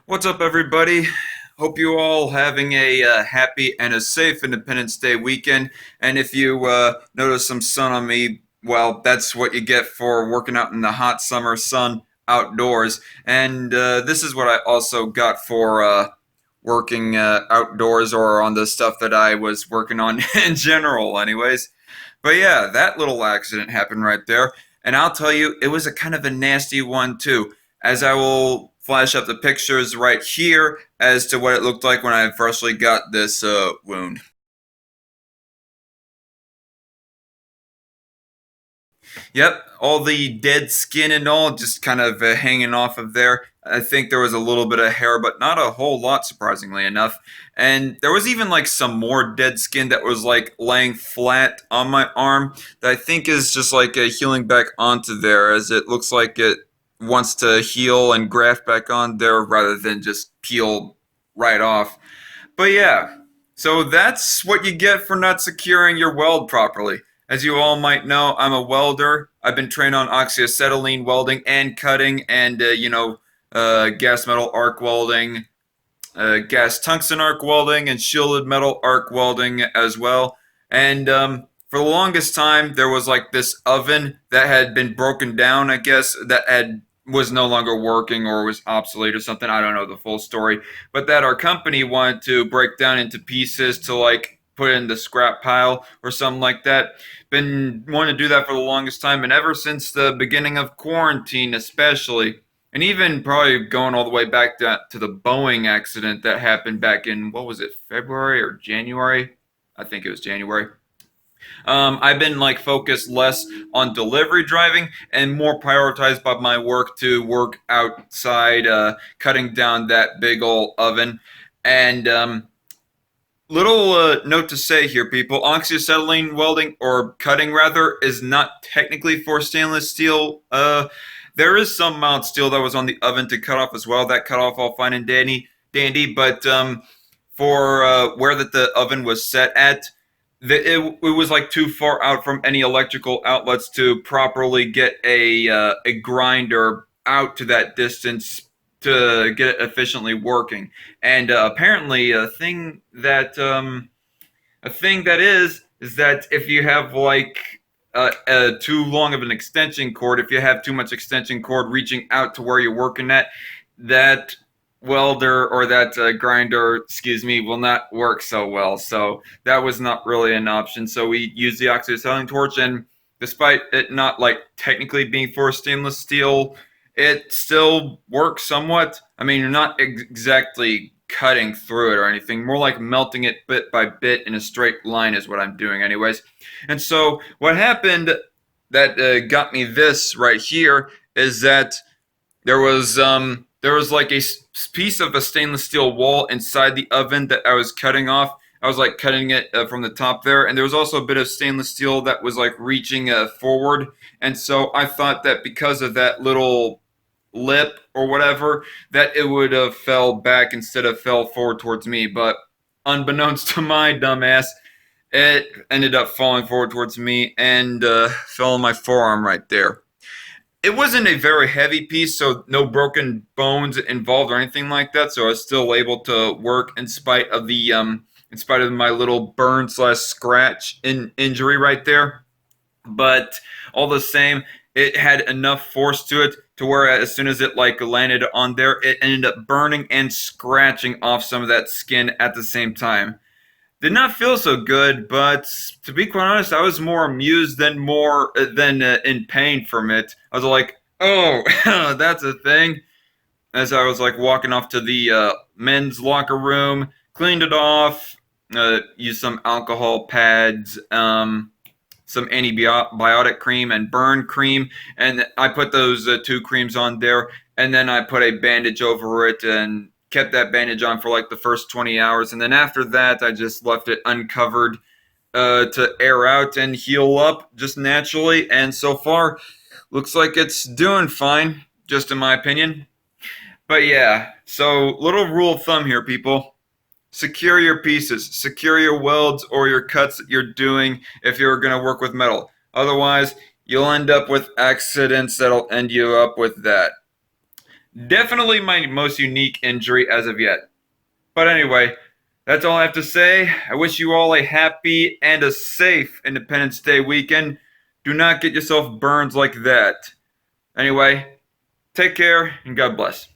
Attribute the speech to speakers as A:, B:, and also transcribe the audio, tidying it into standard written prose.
A: What's up, everybody? Hope you all having a happy and a safe Independence Day weekend. And if you notice some sun on me, well, that's what you get for working out in the hot summer sun outdoors. And this is what I also got for working outdoors or on the stuff that I was working on in general, anyways. But yeah, that little accident happened right there. And I'll tell you, it was a kind of a nasty one, too, as I will flash up the pictures right here as to what it looked like when I freshly got this wound. Yep, all the dead skin and all just kind of hanging off of there. I think there was a little bit of hair, but not a whole lot, surprisingly enough. And there was even like some more dead skin that was like laying flat on my arm that I think is just like healing back onto there, as it looks like it wants to heal and graft back on there rather than just peel right off. But yeah, so that's what you get for not securing your weld properly. As you all might know, I'm a welder. I've been trained on oxyacetylene welding and cutting, and gas metal arc welding, gas tungsten arc welding, and shielded metal arc welding as well. And for the longest time, there was like this oven that had been broken down, I guess, that had was no longer working or was obsolete or something. I don't know the full story, but that our company wanted to break down into pieces to like put in the scrap pile or something like that. Been wanting to do that for the longest time, and ever since the beginning of quarantine, especially, and even probably going all the way back to the Boeing accident that happened back in, what was it, February or January? I think it was January. I've been like focused less on delivery driving and more prioritized by my work to work outside, cutting down that big old oven. And little note to say here, people: oxyacetylene welding, or cutting rather, is not technically for stainless steel. There is some mild steel that was on the oven to cut off as well. That cut off all fine and dandy, but for where that the oven was set at, it was like too far out from any electrical outlets to properly get a grinder out to that distance to get it efficiently working. And apparently, a thing that is that if you have like too long of an extension cord, if you have too much extension cord reaching out to where you're working at, that welder or that grinder, excuse me, will not work so well. So that was not really an option. So we used the oxyacetylene torch, and despite it not like technically being for stainless steel, it still works somewhat. I mean, you're not exactly cutting through it or anything, more like melting it bit by bit in a straight line is what I'm doing, anyways. And so what happened that got me this right here is that there was like a piece of a stainless steel wall inside the oven that I was cutting off. I was like cutting it from the top there, and there was also a bit of stainless steel that was like reaching forward. And so I thought that because of that little lip or whatever, that it would have fell back instead of fell forward towards me. But unbeknownst to my dumbass, it ended up falling forward towards me and fell on my forearm right there. It wasn't a very heavy piece, so no broken bones involved or anything like that. So I was still able to work in spite of my little burn slash scratch injury right there. But all the same, it had enough force to it to where as soon as it like landed on there, it ended up burning and scratching off some of that skin at the same time. Did not feel so good, but to be quite honest, I was more amused than in pain from it. I was like, "Oh, that's a thing." As I was like walking off to the men's locker room, cleaned it off, used some alcohol pads, some antibiotic cream and burn cream, and I put those two creams on there, and then I put a bandage over it and kept that bandage on for like the first 20 hours, and then after that I just left it uncovered to air out and heal up just naturally, and so far looks like it's doing fine, just in my opinion. But yeah, so little rule of thumb here, people: secure your pieces, secure your welds or your cuts that you're doing if you're going to work with metal. Otherwise, you'll end up with accidents that'll end you up with that. Definitely my most unique injury as of yet. But anyway, that's all I have to say. I wish you all a happy and a safe Independence Day weekend. Do not get yourself burns like that. Anyway, take care and God bless.